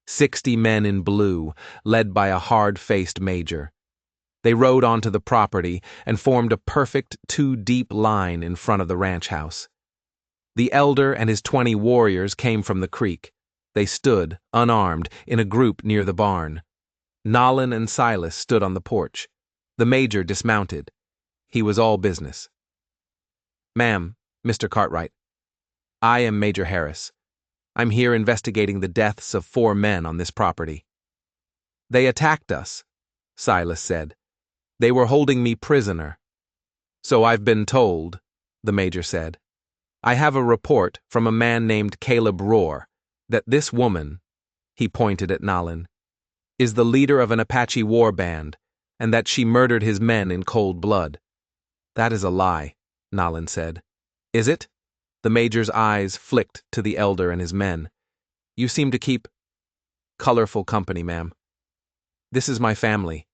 60 men in blue, led by a hard-faced major. They rode onto the property and formed a perfect 2-deep line in front of the ranch house. The elder and his 20 warriors came from the creek. They stood, unarmed, in a group near the barn. Nalin and Silas stood on the porch. The major dismounted. He was all business. Ma'am, Mr. Cartwright, I am Major Harris. I'm here investigating the deaths of 4 men on this property. They attacked us, Silas said. They were holding me prisoner. So I've been told, the major said. I have a report from a man named Caleb Rohr that this woman, he pointed at Nalin, is the leader of an Apache war band, and that she murdered his men in cold blood. That is a lie, Nalin said. Is it? The major's eyes flicked to the elder and his men. You seem to keep colorful company, ma'am. This is my family,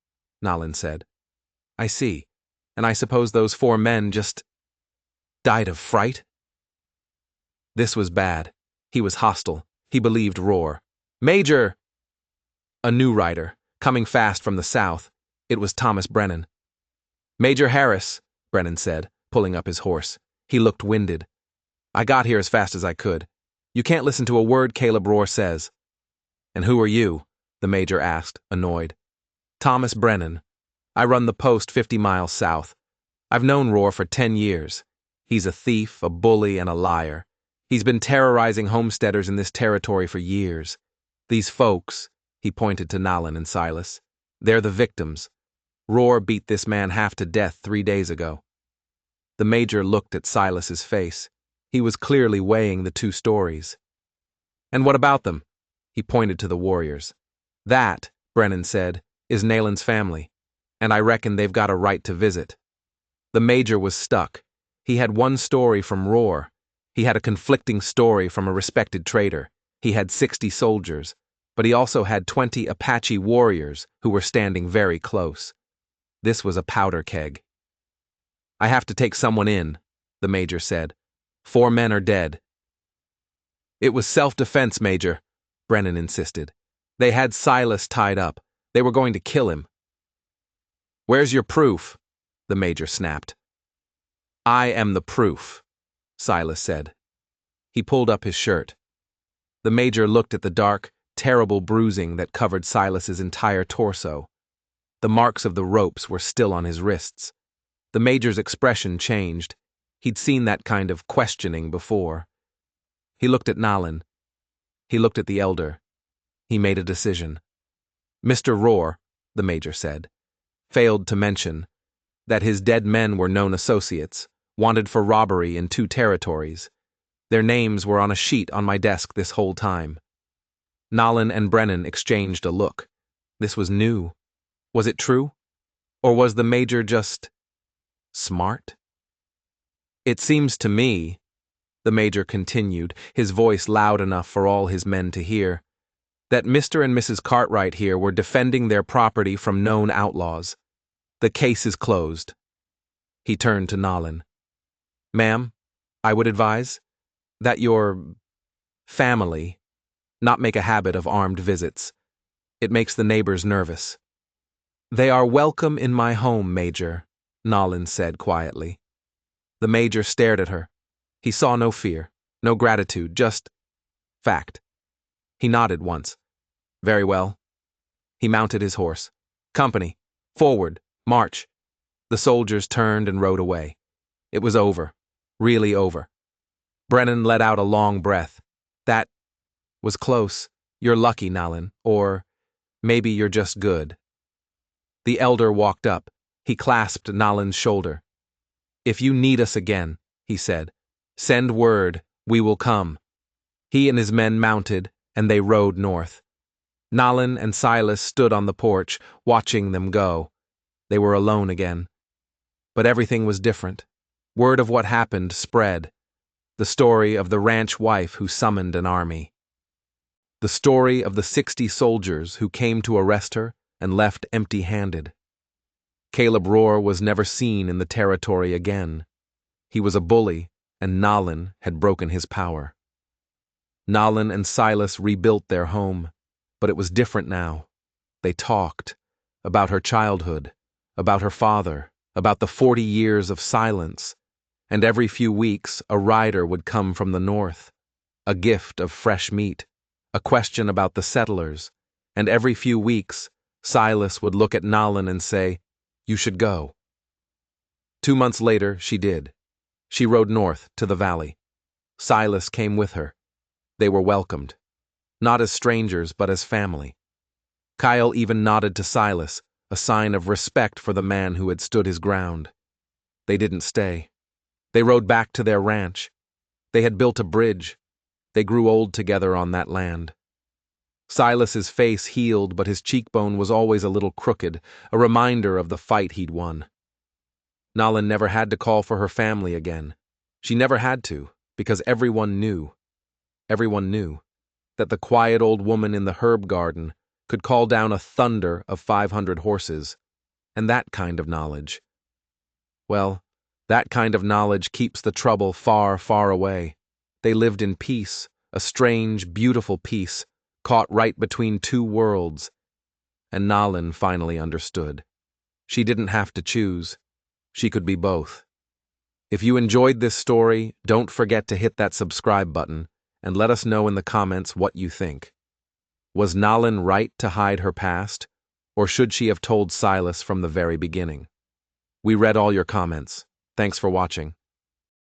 Nalin said. I see. And I suppose those 4 men just died of fright? This was bad. He was hostile. He believed Roar. "Major!" A new rider, coming fast from the south. It was Thomas Brennan. "Major Harris," Brennan said, pulling up his horse. He looked winded. "I got here as fast as I could. You can't listen to a word Caleb Roar says." "And who are you?" the major asked, annoyed. "Thomas Brennan. I run the post 50 miles south. I've known Roar for 10 years. He's a thief, a bully, and a liar. He's been terrorizing homesteaders in this territory for years. These folks," he pointed to Nalin and Silas, "they're the victims. Roar beat this man half to death 3 days ago." The major looked at Silas's face. He was clearly weighing the two stories. "And what about them?" He pointed to the warriors. "That," Brennan said, "is Nalin's family, and I reckon they've got a right to visit." The major was stuck. He had one story from Roar. He had a conflicting story from a respected trader. He had 60 soldiers, but he also had 20 Apache warriors who were standing very close. This was a powder keg. "I have to take someone in," the major said. 4 men are dead." "It was self-defense, Major," Brennan insisted. "They had Silas tied up. They were going to kill him." "Where's your proof?" the major snapped. "I am the proof," Silas said. He pulled up his shirt. The major looked at the dark, terrible bruising that covered Silas's entire torso. The marks of the ropes were still on his wrists. The major's expression changed. He'd seen that kind of questioning before. He looked at Nalin. He looked at the elder. He made a decision. "Mr. Roar," the major said, failed to mention that his dead men were known associates, wanted for robbery in 2 territories. Their names were on a sheet on my desk this whole time. Nalin and Brennan exchanged a look. This was new. Was it true? Or was the major just smart? "It seems to me," the major continued, his voice loud enough for all his men to hear, "that Mr. and Mrs. Cartwright here were defending their property from known outlaws. The case is closed." He turned to Nalin. "Ma'am, I would advise that your family not make a habit of armed visits. It makes the neighbors nervous." "They are welcome in my home, Major," Nalin said quietly. The major stared at her. He saw no fear, no gratitude, just fact. He nodded once. "Very well." He mounted his horse. "Company, forward, march." The soldiers turned and rode away. It was over, really over. Brennan let out a long breath. "That was close. You're lucky, Nalin, or maybe you're just good." The elder walked up. He clasped Nalin's shoulder. "If you need us again," he said, "send word, we will come." He and his men mounted, and they rode north. Nalin and Silas stood on the porch, watching them go. They were alone again. But everything was different. Word of what happened spread. The story of the ranch wife who summoned an army. The story of the 60 soldiers who came to arrest her and left empty-handed. Caleb Roar was never seen in the territory again. He was a bully, and Nalin had broken his power. Nalin and Silas rebuilt their home, but it was different now. They talked about her childhood, about her father, about the 40 years of silence, and every few weeks a rider would come from the north, a gift of fresh meat, a question about the settlers, and every few weeks Silas would look at Nalin and say, "You should go." 2 months later, she did. She rode north to the valley. Silas came with her. They were welcomed, not as strangers but as family. Kyle even nodded to Silas, a sign of respect for the man who had stood his ground. They didn't stay. They rode back to their ranch. They had built a bridge. They grew old together on that land. Silas's face healed, but his cheekbone was always a little crooked, a reminder of the fight he'd won. Nalin never had to call for her family again. She never had to, because everyone knew, that the quiet old woman in the herb garden could call down a thunder of 500 horses, and that kind of knowledge. Well, that kind of knowledge keeps the trouble far, far away. They lived in peace, a strange, beautiful peace, caught right between two worlds. And Nalin finally understood. She didn't have to choose. She could be both. If you enjoyed this story, don't forget to hit that subscribe button and let us know in the comments what you think. Was Nalin right to hide her past, or should she have told Silas from the very beginning? We read all your comments. Thanks for watching.